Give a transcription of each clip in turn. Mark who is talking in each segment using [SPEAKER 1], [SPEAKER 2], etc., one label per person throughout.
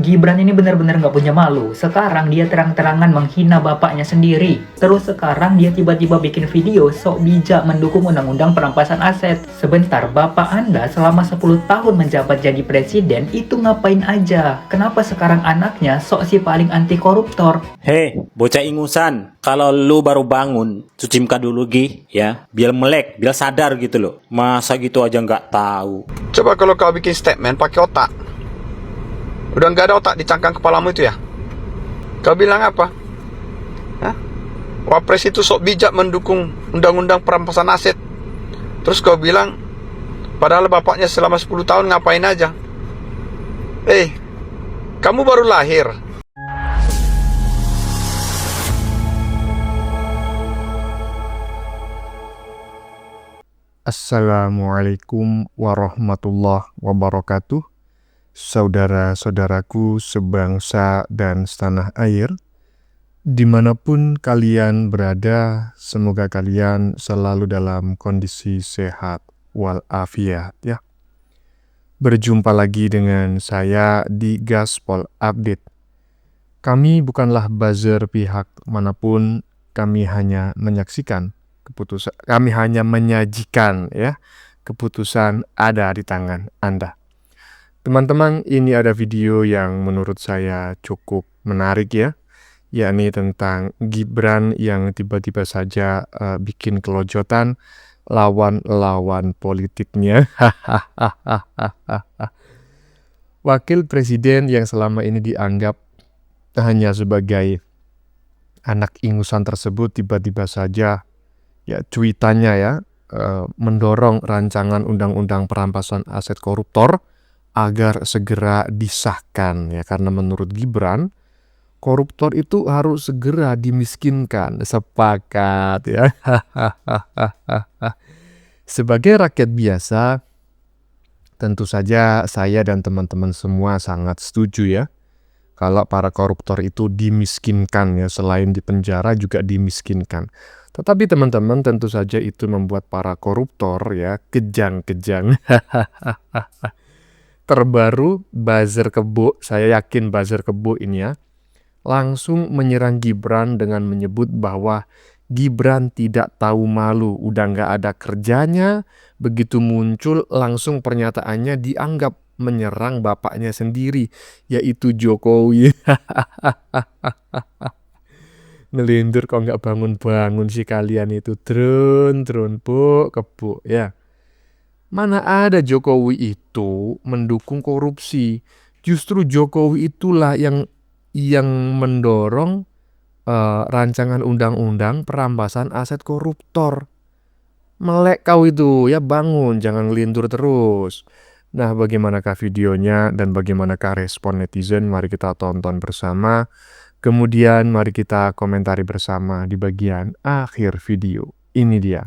[SPEAKER 1] Gibran ini benar-benar nggak punya malu. Sekarang dia terang-terangan menghina bapaknya sendiri. Terus sekarang dia tiba-tiba bikin video sok bijak mendukung undang-undang perampasan aset. Sebentar, bapak Anda selama 10 tahun menjabat jadi presiden itu ngapain aja? Kenapa sekarang anaknya sok si paling anti koruptor?
[SPEAKER 2] Hei, bocah ingusan, kalau lu baru bangun, cuci muka dulu ya, biar melek, biar sadar gitu loh. Masa gitu aja nggak tahu.
[SPEAKER 3] Coba kalau kau bikin statement pakai otak. Udah nggak ada otak di cangkang kepalamu itu ya? Kau bilang apa? Hah? Wapres itu sok bijak mendukung undang-undang perampasan aset. Terus kau bilang, padahal bapaknya selama 10 tahun ngapain aja? Kamu baru lahir.
[SPEAKER 4] Assalamualaikum warahmatullahi wabarakatuh. Saudara-saudaraku sebangsa dan setanah air, dimanapun kalian berada, semoga kalian selalu dalam kondisi sehat walafiat ya. Berjumpa lagi dengan saya di Gaspol Update. Kami bukanlah buzzer pihak manapun, kami hanya menyaksikan keputusan, kami hanya menyajikan ya, keputusan ada di tangan Anda. Teman-teman, ini ada video yang menurut saya cukup menarik ya, yakni tentang Gibran yang tiba-tiba saja bikin kelojotan lawan-lawan politiknya. Wakil presiden yang selama ini dianggap hanya sebagai anak ingusan tersebut tiba-tiba saja ya cuitannya ya mendorong rancangan undang-undang perampasan aset koruptor agar segera disahkan ya, karena menurut Gibran koruptor itu harus segera dimiskinkan. Sepakat ya. Sebagai rakyat biasa, tentu saja saya dan teman-teman semua sangat setuju ya kalau para koruptor itu dimiskinkan ya, selain dipenjara juga dimiskinkan. Tetapi teman-teman, tentu saja itu membuat para koruptor ya kejang-kejang. Terbaru buzzer kebo, saya yakin buzzer kebo ini ya, langsung menyerang Gibran dengan menyebut bahwa Gibran tidak tahu malu, udah nggak ada kerjanya, begitu muncul langsung pernyataannya dianggap menyerang bapaknya sendiri, yaitu Jokowi. Melindur kok nggak bangun-bangun sih kalian itu, trun bu kebo ya. Mana ada Jokowi itu mendukung korupsi. Justru Jokowi itulah yang mendorong rancangan undang-undang perampasan aset koruptor. Melek kau itu ya, bangun, jangan ngelindur terus. Nah, bagaimanakah videonya dan bagaimanakah respon netizen? Mari kita tonton bersama. Kemudian mari kita komentari bersama di bagian akhir video. Ini dia.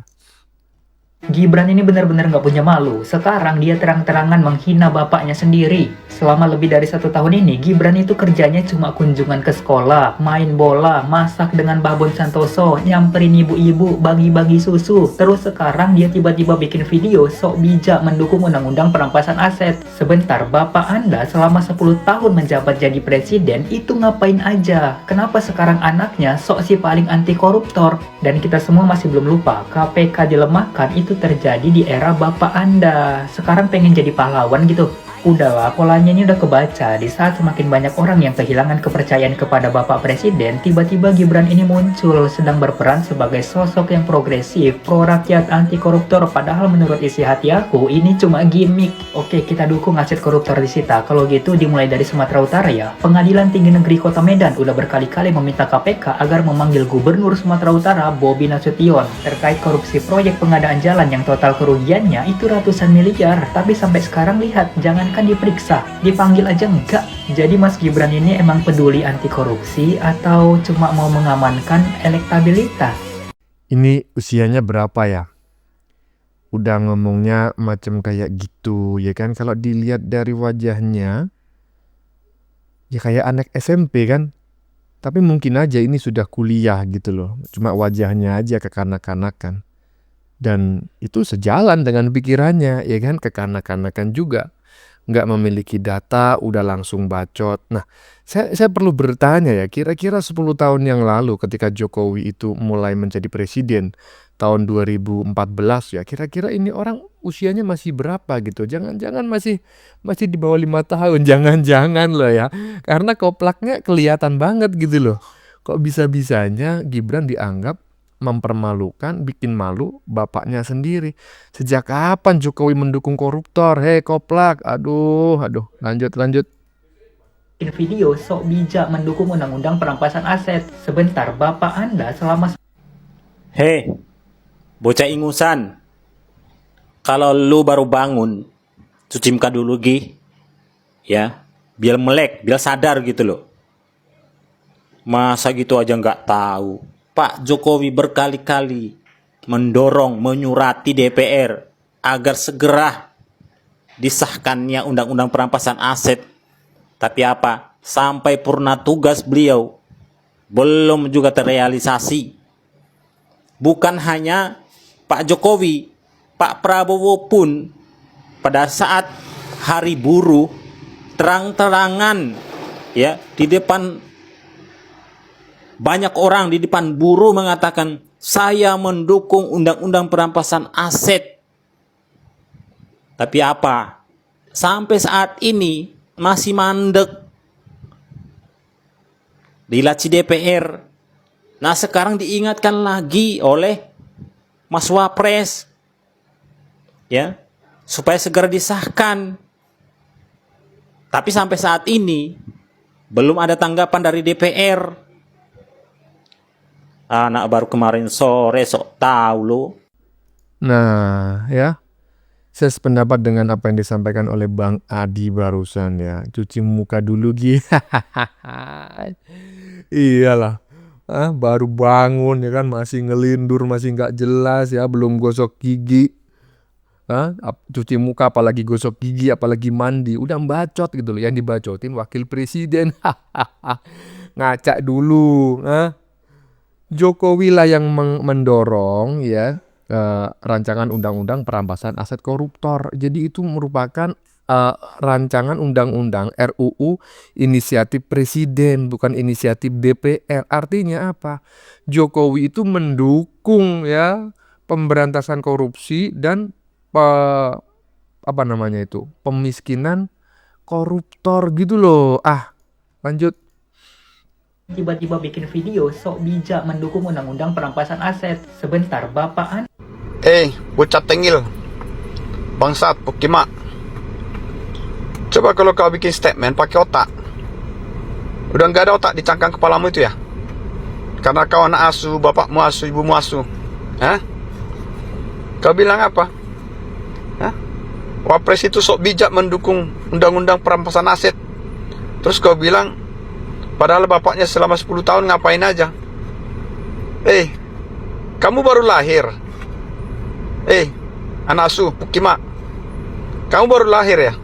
[SPEAKER 1] Gibran ini benar-benar nggak punya malu. Sekarang dia terang-terangan menghina bapaknya sendiri. Selama lebih dari 1 tahun ini, Gibran itu kerjanya cuma kunjungan ke sekolah, main bola, masak dengan Babon Santoso, nyamperin ibu-ibu, bagi-bagi susu. Terus sekarang dia tiba-tiba bikin video sok bijak mendukung undang-undang perampasan aset. Sebentar, bapak Anda selama 10 tahun menjabat jadi presiden itu ngapain aja? Kenapa sekarang anaknya sok si paling anti koruptor? Dan kita semua masih belum lupa, KPK dilemahkan itu terjadi di era bapak Anda. Sekarang pengen jadi pahlawan gitu. Udahlah, polanya ini udah kebaca. Di saat semakin banyak orang yang kehilangan kepercayaan kepada Bapak Presiden, tiba-tiba Gibran ini muncul sedang berperan sebagai sosok yang progresif, pro rakyat, anti koruptor. Padahal menurut isi hati aku, ini cuma gimmick. Oke, kita dukung aset koruptor disita. Kalau gitu dimulai dari Sumatera Utara ya. Pengadilan Tinggi Negeri Kota Medan udah berkali-kali meminta KPK agar memanggil Gubernur Sumatera Utara Bobi Nasution terkait korupsi proyek pengadaan jalan yang total kerugiannya itu ratusan miliar. Tapi sampai sekarang lihat, jangan kan diperiksa, dipanggil aja enggak. Jadi Mas Gibran ini emang peduli anti korupsi atau cuma mau mengamankan elektabilitas?
[SPEAKER 4] Ini usianya berapa ya? Udah ngomongnya macam kayak gitu ya kan. Kalau dilihat dari wajahnya ya kayak anak SMP kan. Tapi mungkin aja ini sudah kuliah gitu loh. Cuma wajahnya aja kekanak-kanakan. Dan itu sejalan dengan pikirannya ya kan, kekanak-kanakan juga. nggak memiliki data, udah langsung bacot. Nah, saya perlu bertanya ya, kira-kira 10 tahun yang lalu ketika Jokowi itu mulai menjadi presiden, tahun 2014 ya, kira-kira ini orang usianya masih berapa gitu? Jangan-jangan masih di bawah 5 tahun, jangan-jangan loh ya. Karena koplaknya kelihatan banget gitu loh. Kok bisa-bisanya Gibran dianggap mempermalukan, bikin malu bapaknya sendiri. Sejak kapan Jokowi mendukung koruptor? Hei koplak, aduh, lanjut.
[SPEAKER 1] Bikin video sok bijak mendukung undang-undang perampasan aset. Sebentar, bapak Anda selama
[SPEAKER 2] Hei, bocah ingusan. Kalau lu baru bangun, cuci muka dulu Gi. Ya, biar melek, biar sadar gitu loh. Masa gitu aja nggak tahu. Pak Jokowi berkali-kali mendorong, menyurati DPR agar segera disahkannya undang-undang perampasan aset. Tapi apa? Sampai purna tugas beliau belum juga terrealisasi. Bukan hanya Pak Jokowi, Pak Prabowo pun pada saat hari buruh terang-terangan ya di depan banyak orang, di depan buruh mengatakan saya mendukung undang-undang perampasan aset. Tapi apa? Sampai saat ini masih mandek di laci DPR. Nah, sekarang diingatkan lagi oleh Mas Wapres ya, supaya segera disahkan. Tapi sampai saat ini belum ada tanggapan dari DPR. Anak baru kemarin sore sok tahu lo.
[SPEAKER 4] Nah, ya. Saya sependapat dengan apa yang disampaikan oleh Bang Adi barusan ya. Cuci muka dulu Gi. Iyalah. Baru bangun ya kan, masih ngelindur, masih nggak jelas ya, belum gosok gigi. Cuci muka apalagi gosok gigi, apalagi mandi, udah bacot gitu loh. Yang dibacotin wakil presiden. Ngacak dulu. Jokowi lah yang mendorong ya rancangan undang-undang perampasan aset koruptor. Jadi itu merupakan rancangan undang-undang RUU inisiatif presiden, bukan inisiatif DPR. Artinya apa? Jokowi itu mendukung ya pemberantasan korupsi dan pemiskinan koruptor gitu loh. Lanjut.
[SPEAKER 1] tiba-tiba bikin video sok bijak mendukung undang-undang perampasan aset. Sebentar, bapak Anda
[SPEAKER 3] Bocah tengil, bangsat, pukimak. Coba kalau kau bikin statement pakai otak. Udah nggak ada otak di cangkang kepalamu itu ya? Karena kau anak asuh, bapakmu asuh, ibumu asuh. Kau bilang apa? Wapres itu sok bijak mendukung undang-undang perampasan aset. Terus kau bilang, padahal bapaknya selama 10 tahun ngapain aja? Kamu baru lahir. Anak asuh, pukimak. Kamu baru lahir ya?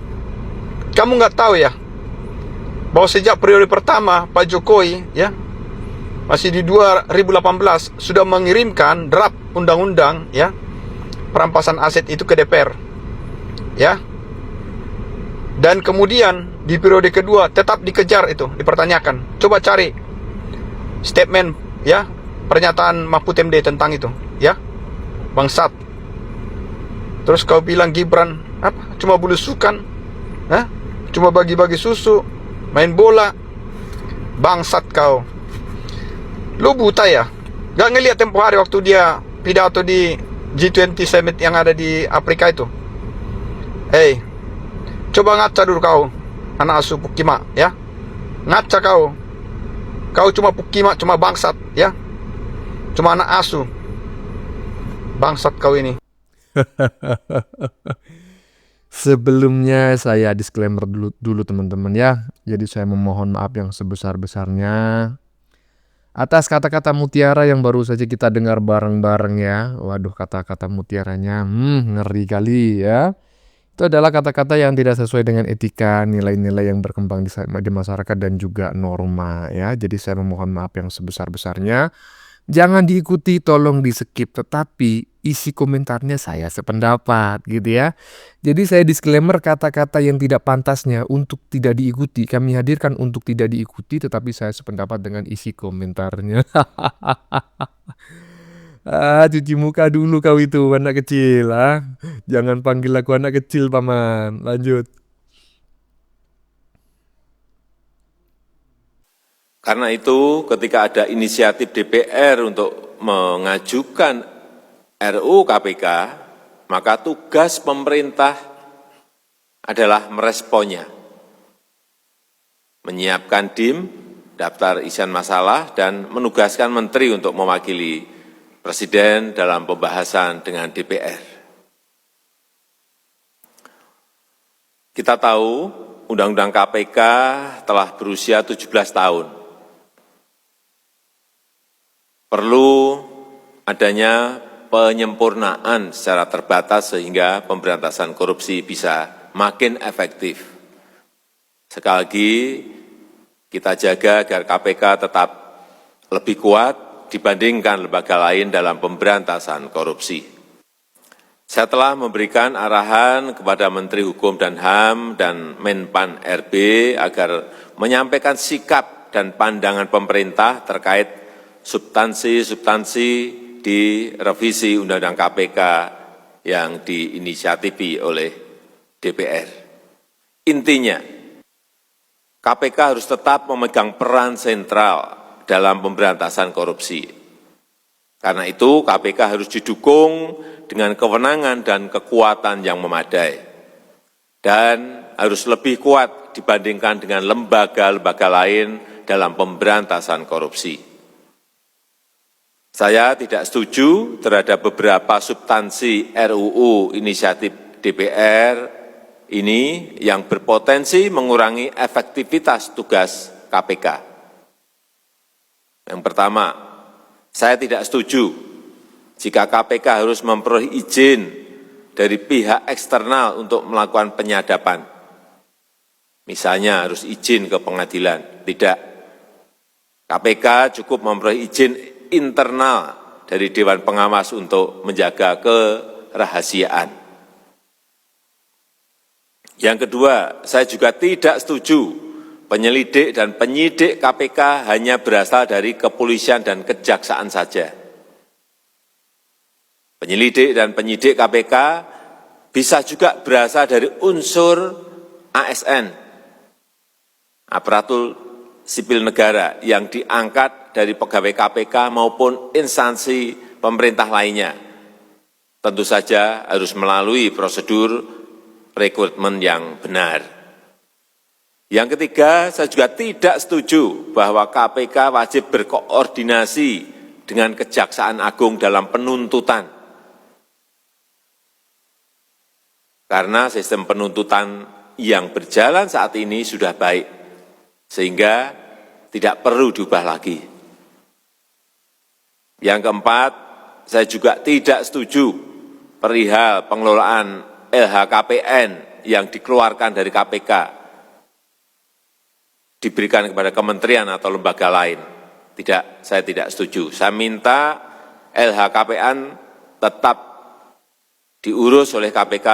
[SPEAKER 3] Kamu nggak tahu ya bahwa sejak periode pertama Pak Jokowi ya, masih di 2018 sudah mengirimkan draft undang-undang ya perampasan aset itu ke DPR ya, dan kemudian di periode kedua tetap dikejar itu, dipertanyakan. Coba cari statement ya, pernyataan Mahfud MD tentang itu ya, bangsat. Terus kau bilang Gibran apa? Cuma belusukan, cuma bagi-bagi susu, main bola. Bangsat kau. Lu buta ya? Gak ngeliat tempo hari waktu dia pidato di G20 Summit yang ada di Afrika itu? Coba ngaca dulu kau, anak asuh pukimak ya. Ngaca kau. Kau cuma pukimak, cuma bangsat ya. Cuma anak asuh. Bangsat kau ini.
[SPEAKER 4] Sebelumnya saya disclaimer dulu teman-teman ya. Jadi saya memohon maaf yang sebesar-besarnya atas kata-kata mutiara yang baru saja kita dengar bareng-bareng ya. Waduh, kata-kata mutiaranya ngeri kali ya. Itu adalah kata-kata yang tidak sesuai dengan etika, nilai-nilai yang berkembang di masyarakat dan juga norma ya. Jadi saya memohon maaf yang sebesar-besarnya. Jangan diikuti, tolong di-skip, tetapi isi komentarnya saya sependapat gitu ya. Jadi saya disclaimer kata-kata yang tidak pantasnya untuk tidak diikuti. Kami hadirkan untuk tidak diikuti, tetapi saya sependapat dengan isi komentarnya. Cuci muka dulu kau itu anak kecil, Jangan panggil aku anak kecil, Paman. Lanjut.
[SPEAKER 2] Karena itu, ketika ada inisiatif DPR untuk mengajukan RUU KPK, maka tugas pemerintah adalah meresponnya, menyiapkan DIM, daftar isian masalah, dan menugaskan menteri untuk mewakili Presiden dalam pembahasan dengan DPR. Kita tahu Undang-Undang KPK telah berusia 17 tahun. Perlu adanya penyempurnaan secara terbatas sehingga pemberantasan korupsi bisa makin efektif. Sekali lagi, kita jaga agar KPK tetap lebih kuat dibandingkan lembaga lain dalam pemberantasan korupsi. Saya telah memberikan arahan kepada Menteri Hukum dan HAM dan Menpan RB agar menyampaikan sikap dan pandangan pemerintah terkait substansi di revisi Undang-Undang KPK yang diinisiatifi oleh DPR. Intinya, KPK harus tetap memegang peran sentral dalam pemberantasan korupsi. Karena itu, KPK harus didukung dengan kewenangan dan kekuatan yang memadai, dan harus lebih kuat dibandingkan dengan lembaga-lembaga lain dalam pemberantasan korupsi. Saya tidak setuju terhadap beberapa substansi RUU inisiatif DPR ini yang berpotensi mengurangi efektivitas tugas KPK. Yang pertama, saya tidak setuju jika KPK harus memperoleh izin dari pihak eksternal untuk melakukan penyadapan. Misalnya harus izin ke pengadilan. Tidak. KPK cukup memperoleh izin internal dari Dewan Pengawas untuk menjaga kerahasiaan. Yang kedua, saya juga tidak setuju penyelidik dan penyidik KPK hanya berasal dari kepolisian dan kejaksaan saja. Penyelidik dan penyidik KPK bisa juga berasal dari unsur ASN, aparatur sipil negara, yang diangkat dari pegawai KPK maupun instansi pemerintah lainnya. Tentu saja harus melalui prosedur rekrutmen yang benar. Yang ketiga, saya juga tidak setuju bahwa KPK wajib berkoordinasi dengan Kejaksaan Agung dalam penuntutan. Karena sistem penuntutan yang berjalan saat ini sudah baik, sehingga tidak perlu diubah lagi. Yang keempat, saya juga tidak setuju perihal pengelolaan LHKPN yang dikeluarkan dari KPK, diberikan kepada kementerian atau lembaga lain. Tidak, saya tidak setuju. Saya minta LHKPN tetap diurus oleh KPK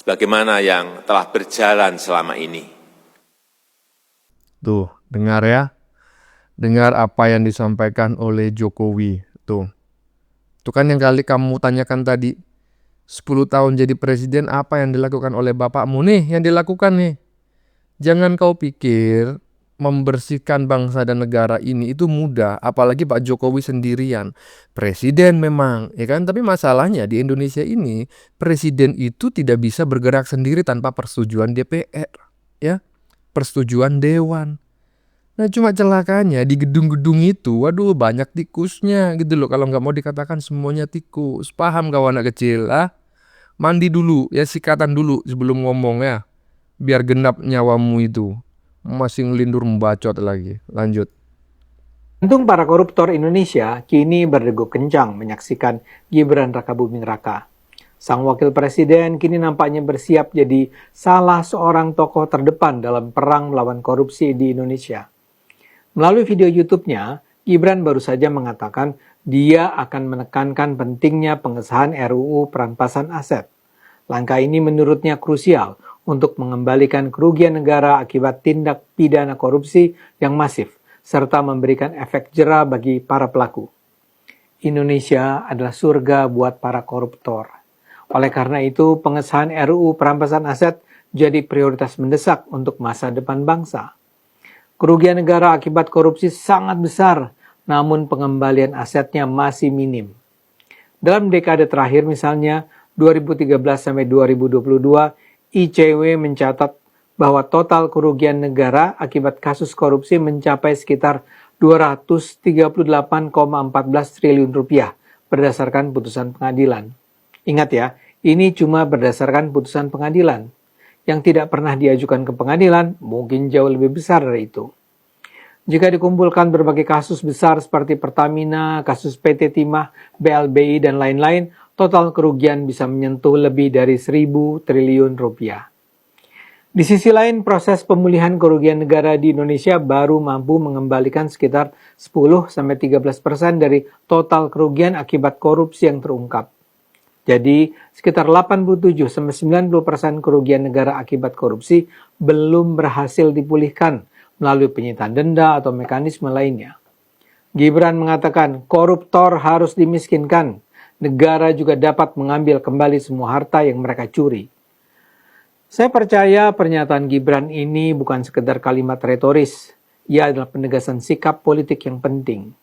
[SPEAKER 2] sebagaimana yang telah berjalan selama ini.
[SPEAKER 4] Tuh, dengar ya. Dengar apa yang disampaikan oleh Jokowi. Tuh. Itu kan yang kali kamu tanyakan tadi. 10 tahun jadi presiden, apa yang dilakukan oleh bapakmu nih? Yang dilakukan nih. Jangan kau pikir membersihkan bangsa dan negara ini itu mudah. Apalagi Pak Jokowi sendirian. Presiden memang, ya kan? Tapi masalahnya di Indonesia ini, presiden itu tidak bisa bergerak sendiri tanpa persetujuan DPR. Ya, persetujuan Dewan. Nah, cuma celakanya di gedung-gedung itu, waduh, banyak tikusnya gitu loh. Kalau nggak mau dikatakan semuanya tikus. Paham kau anak kecil, Mandi dulu, ya sikatan dulu sebelum ngomong ya. Biar genap nyawamu itu. Masih ngelindur membacot lagi. Lanjut.
[SPEAKER 5] Untung para koruptor Indonesia kini berdeguk kencang menyaksikan Gibran Rakabuming Raka. Sang wakil presiden kini nampaknya bersiap jadi salah seorang tokoh terdepan dalam perang melawan korupsi di Indonesia. Melalui video YouTube-nya, Gibran baru saja mengatakan dia akan menekankan pentingnya pengesahan RUU perampasan aset. Langkah ini menurutnya krusial untuk mengembalikan kerugian negara akibat tindak pidana korupsi yang masif, serta memberikan efek jera bagi para pelaku. Indonesia adalah surga buat para koruptor. Oleh karena itu, pengesahan RUU perampasan aset jadi prioritas mendesak untuk masa depan bangsa. Kerugian negara akibat korupsi sangat besar, namun pengembalian asetnya masih minim. Dalam dekade terakhir misalnya, 2013 sampai 2022, ICW mencatat bahwa total kerugian negara akibat kasus korupsi mencapai sekitar 238,14 triliun rupiah berdasarkan putusan pengadilan. Ingat ya, ini cuma berdasarkan putusan pengadilan. Yang tidak pernah diajukan ke pengadilan mungkin jauh lebih besar dari itu. Jika dikumpulkan berbagai kasus besar seperti Pertamina, kasus PT Timah, BLBI, dan lain-lain, total kerugian bisa menyentuh lebih dari 1.000 triliun rupiah. Di sisi lain, proses pemulihan kerugian negara di Indonesia baru mampu mengembalikan sekitar 10-13% dari total kerugian akibat korupsi yang terungkap. Jadi, sekitar 87-90% kerugian negara akibat korupsi belum berhasil dipulihkan melalui penyitaan denda atau mekanisme lainnya. Gibran mengatakan koruptor harus dimiskinkan. Negara juga dapat mengambil kembali semua harta yang mereka curi. Saya percaya pernyataan Gibran ini bukan sekedar kalimat retoris. Ia adalah penegasan sikap politik yang penting.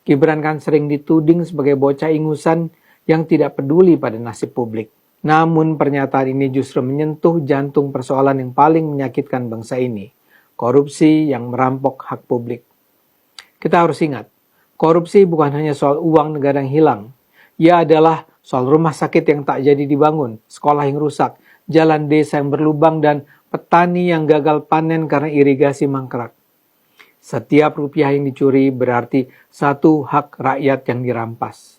[SPEAKER 5] Gibran kan sering dituding sebagai bocah ingusan yang tidak peduli pada nasib publik. Namun pernyataan ini justru menyentuh jantung persoalan yang paling menyakitkan bangsa ini. Korupsi yang merampok hak publik. Kita harus ingat, korupsi bukan hanya soal uang negara yang hilang. Ia adalah soal rumah sakit yang tak jadi dibangun, sekolah yang rusak, jalan desa yang berlubang, dan petani yang gagal panen karena irigasi mangkrak. Setiap rupiah yang dicuri berarti satu hak rakyat yang dirampas.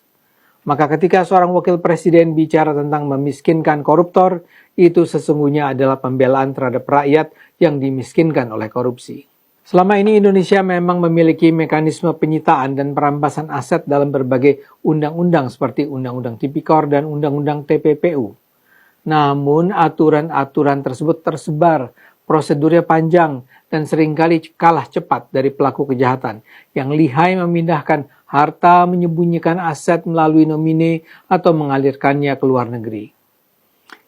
[SPEAKER 5] Maka ketika seorang wakil presiden bicara tentang memiskinkan koruptor, itu sesungguhnya adalah pembelaan terhadap rakyat yang dimiskinkan oleh korupsi. Selama ini Indonesia memang memiliki mekanisme penyitaan dan perampasan aset dalam berbagai undang-undang seperti Undang-Undang Tipikor dan Undang-Undang TPPU. Namun aturan-aturan tersebut tersebar, prosedurnya panjang, dan seringkali kalah cepat dari pelaku kejahatan yang lihai memindahkan harta, menyembunyikan aset melalui nomine atau mengalirkannya ke luar negeri.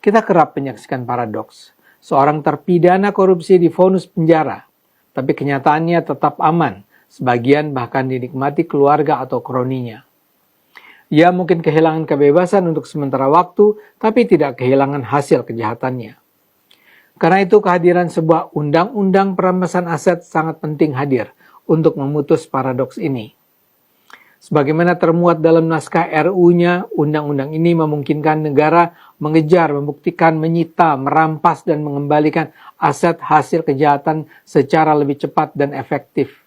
[SPEAKER 5] Kita kerap menyaksikan paradoks. Seorang terpidana korupsi divonis penjara, tapi kenyataannya tetap aman, sebagian bahkan dinikmati keluarga atau kroninya. Ia mungkin kehilangan kebebasan untuk sementara waktu, tapi tidak kehilangan hasil kejahatannya. Karena itu kehadiran sebuah undang-undang perampasan aset sangat penting hadir untuk memutus paradoks ini. Sebagaimana termuat dalam naskah RU-nya, undang-undang ini memungkinkan negara mengejar, membuktikan, menyita, merampas, dan mengembalikan aset hasil kejahatan secara lebih cepat dan efektif.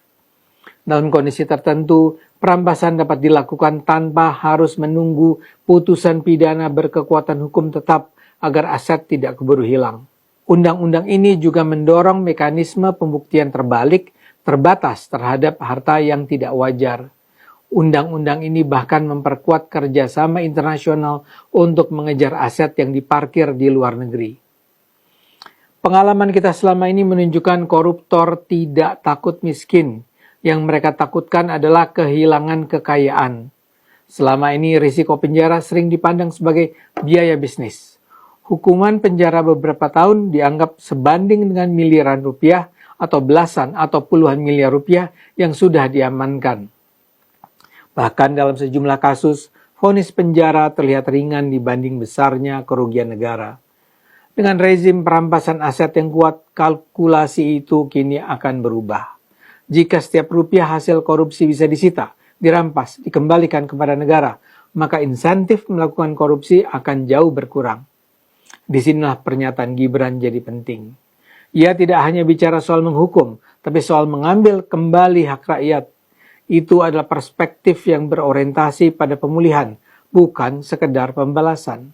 [SPEAKER 5] Dalam kondisi tertentu, perampasan dapat dilakukan tanpa harus menunggu putusan pidana berkekuatan hukum tetap agar aset tidak keburu hilang. Undang-undang ini juga mendorong mekanisme pembuktian terbalik terbatas terhadap harta yang tidak wajar. Undang-undang ini bahkan memperkuat kerjasama internasional untuk mengejar aset yang diparkir di luar negeri. Pengalaman kita selama ini menunjukkan koruptor tidak takut miskin. Yang mereka takutkan adalah kehilangan kekayaan. Selama ini risiko penjara sering dipandang sebagai biaya bisnis. Hukuman penjara beberapa tahun dianggap sebanding dengan miliaran rupiah atau belasan atau puluhan miliar rupiah yang sudah diamankan. Bahkan dalam sejumlah kasus, vonis penjara terlihat ringan dibanding besarnya kerugian negara. Dengan rezim perampasan aset yang kuat, kalkulasi itu kini akan berubah. Jika setiap rupiah hasil korupsi bisa disita, dirampas, dikembalikan kepada negara, maka insentif melakukan korupsi akan jauh berkurang. Disinilah pernyataan Gibran jadi penting. Ia tidak hanya bicara soal menghukum, tapi soal mengambil kembali hak rakyat. Itu adalah perspektif yang berorientasi pada pemulihan, bukan sekedar pembalasan.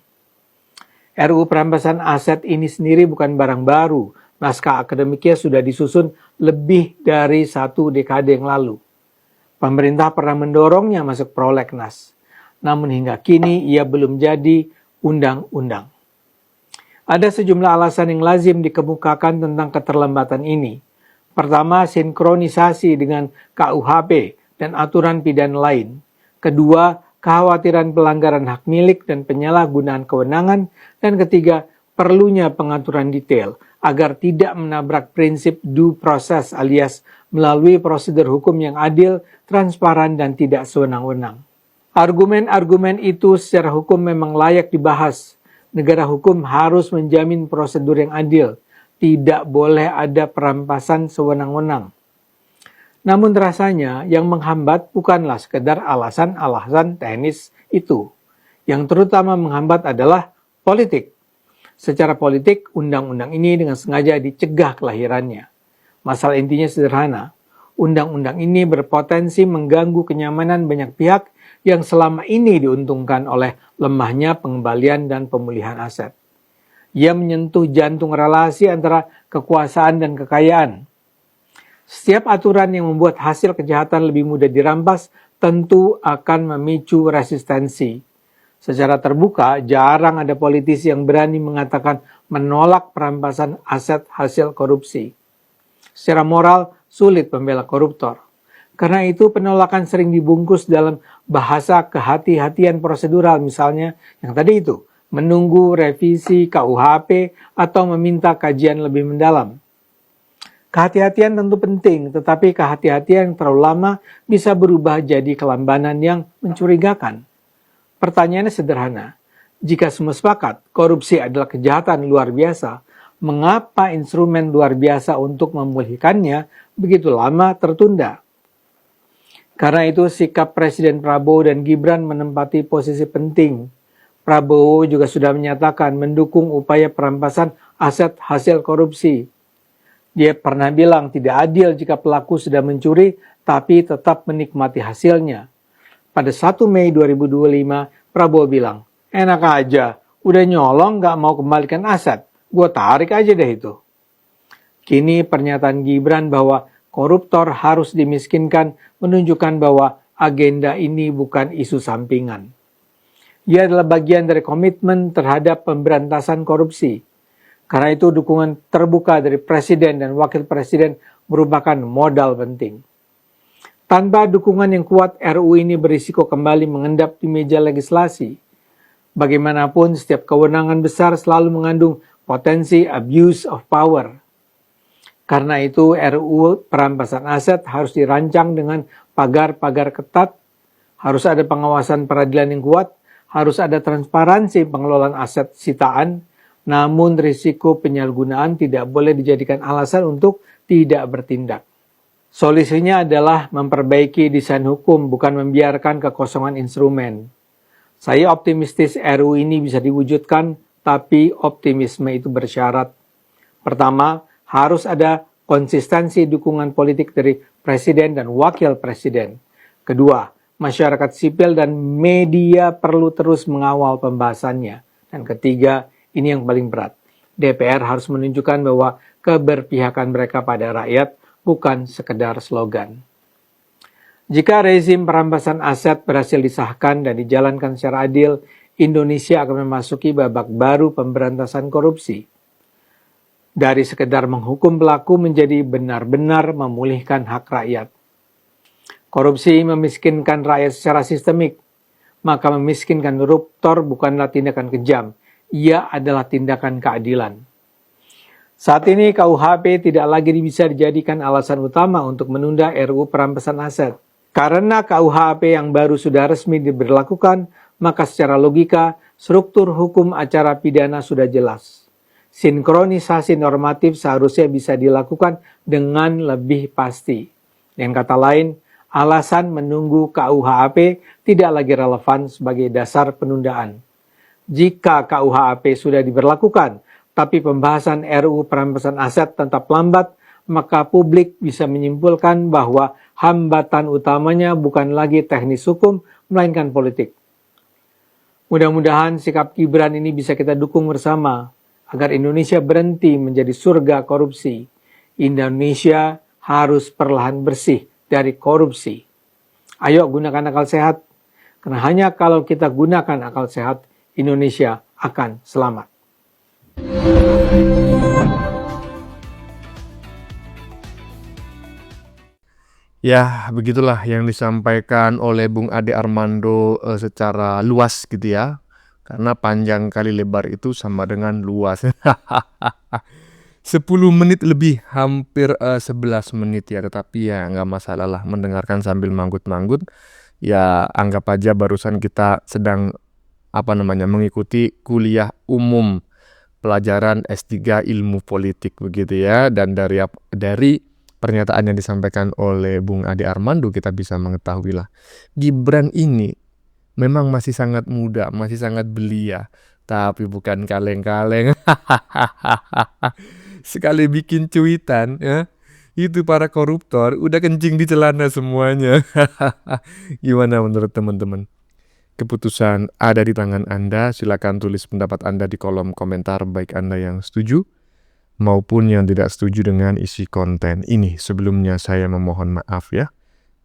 [SPEAKER 5] RUU perampasan aset ini sendiri bukan barang baru. Naskah akademiknya sudah disusun lebih dari 1 dekade yang lalu. Pemerintah pernah mendorongnya masuk prolegnas, namun hingga kini ia belum jadi undang-undang. Ada sejumlah alasan yang lazim dikemukakan tentang keterlambatan ini. Pertama, sinkronisasi dengan KUHP dan aturan pidana lain. Kedua, kekhawatiran pelanggaran hak milik dan penyalahgunaan kewenangan. Dan ketiga, perlunya pengaturan detail agar tidak menabrak prinsip due process alias melalui prosedur hukum yang adil, transparan, dan tidak sewenang-wenang. Argumen-argumen itu secara hukum memang layak dibahas. Negara hukum harus menjamin prosedur yang adil. Tidak boleh ada perampasan sewenang-wenang. Namun rasanya yang menghambat bukanlah sekedar alasan-alasan teknis itu. Yang terutama menghambat adalah politik. Secara politik, undang-undang ini dengan sengaja dicegah kelahirannya. Masalah intinya sederhana. Undang-undang ini berpotensi mengganggu kenyamanan banyak pihak yang selama ini diuntungkan oleh lemahnya pengembalian dan pemulihan aset. Ia menyentuh jantung relasi antara kekuasaan dan kekayaan. Setiap aturan yang membuat hasil kejahatan lebih mudah dirampas tentu akan memicu resistensi. Secara terbuka, jarang ada politisi yang berani mengatakan menolak perampasan aset hasil korupsi. Secara moral, sulit membela koruptor. Karena itu penolakan sering dibungkus dalam bahasa kehati-hatian prosedural, misalnya yang tadi itu, menunggu revisi KUHP atau meminta kajian lebih mendalam. Kehati-hatian tentu penting, tetapi kehati-hatian yang terlalu lama bisa berubah jadi kelambanan yang mencurigakan. Pertanyaannya sederhana, jika semua sepakat korupsi adalah kejahatan luar biasa, mengapa instrumen luar biasa untuk memulihkannya begitu lama tertunda? Karena itu sikap Presiden Prabowo dan Gibran menempati posisi penting. Prabowo juga sudah menyatakan mendukung upaya perampasan aset hasil korupsi. Dia pernah bilang tidak adil jika pelaku sudah mencuri tapi tetap menikmati hasilnya. Pada 1 Mei 2025, Prabowo bilang, enak aja, udah nyolong gak mau kembalikan aset, gue tarik aja deh itu. Kini pernyataan Gibran bahwa koruptor harus dimiskinkan menunjukkan bahwa agenda ini bukan isu sampingan. Ia adalah bagian dari komitmen terhadap pemberantasan korupsi. Karena itu dukungan terbuka dari Presiden dan Wakil Presiden merupakan modal penting. Tanpa dukungan yang kuat, RUU ini berisiko kembali mengendap di meja legislasi. Bagaimanapun, setiap kewenangan besar selalu mengandung potensi abuse of power. Karena itu, RUU perampasan aset harus dirancang dengan pagar-pagar ketat, harus ada pengawasan peradilan yang kuat, harus ada transparansi pengelolaan aset sitaan, namun risiko penyalahgunaan tidak boleh dijadikan alasan untuk tidak bertindak. Solusinya adalah memperbaiki desain hukum, bukan membiarkan kekosongan instrumen. Saya optimistis RUU ini bisa diwujudkan, tapi optimisme itu bersyarat. Pertama, harus ada konsistensi dukungan politik dari Presiden dan Wakil Presiden. Kedua, masyarakat sipil dan media perlu terus mengawal pembahasannya. Dan ketiga, ini yang paling berat. DPR harus menunjukkan bahwa keberpihakan mereka pada rakyat bukan sekedar slogan. Jika rezim perampasan aset berhasil disahkan dan dijalankan secara adil, Indonesia akan memasuki babak baru pemberantasan korupsi. Dari sekedar menghukum pelaku menjadi benar-benar memulihkan hak rakyat. Korupsi memiskinkan rakyat secara sistemik, maka memiskinkan koruptor bukanlah tindakan kejam, ia adalah tindakan keadilan. Saat ini KUHP tidak lagi bisa dijadikan alasan utama untuk menunda RUU perampasan aset. Karena KUHP yang baru sudah resmi diberlakukan, maka secara logika struktur hukum acara pidana sudah jelas. Sinkronisasi normatif seharusnya bisa dilakukan dengan lebih pasti. Dengan kata lain, alasan menunggu KUHP tidak lagi relevan sebagai dasar penundaan. Jika KUHP sudah diberlakukan, tapi pembahasan RUU perampasan aset tetap lambat, maka publik bisa menyimpulkan bahwa hambatan utamanya bukan lagi teknis hukum, melainkan politik. Mudah-mudahan sikap Gibran ini bisa kita dukung bersama, agar Indonesia berhenti menjadi surga korupsi. Indonesia harus perlahan bersih dari korupsi. Ayo gunakan akal sehat, karena hanya kalau kita gunakan akal sehat, Indonesia akan selamat.
[SPEAKER 4] Ya, begitulah yang disampaikan oleh Bung Ade Armando secara luas gitu ya. Karena panjang kali lebar itu sama dengan luas. 10 menit lebih, hampir 11 menit ya. Tetapi ya nggak masalah lah mendengarkan sambil manggut-manggut. Ya anggap aja barusan kita sedang mengikuti kuliah umum pelajaran S3 ilmu politik begitu ya. Dan dari pernyataan yang disampaikan oleh Bung Ade Armando kita bisa mengetahui lah, Gibran ini memang masih sangat muda, masih sangat belia, tapi bukan kaleng-kaleng. Sekali bikin cuitan ya, itu para koruptor udah kencing di celana semuanya. Gimana menurut teman-teman? Keputusan ada di tangan Anda. Silakan tulis pendapat Anda di kolom komentar, baik Anda yang setuju maupun yang tidak setuju dengan isi konten ini. Sebelumnya saya memohon maaf ya,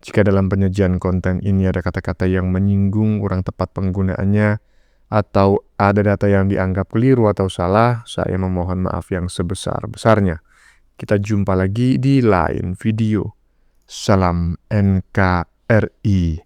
[SPEAKER 4] jika dalam penyajian konten ini ada kata-kata yang menyinggung, kurang tepat penggunaannya, atau ada data yang dianggap keliru atau salah, saya memohon maaf yang sebesar-besarnya. Kita jumpa lagi di lain video. Salam NKRI.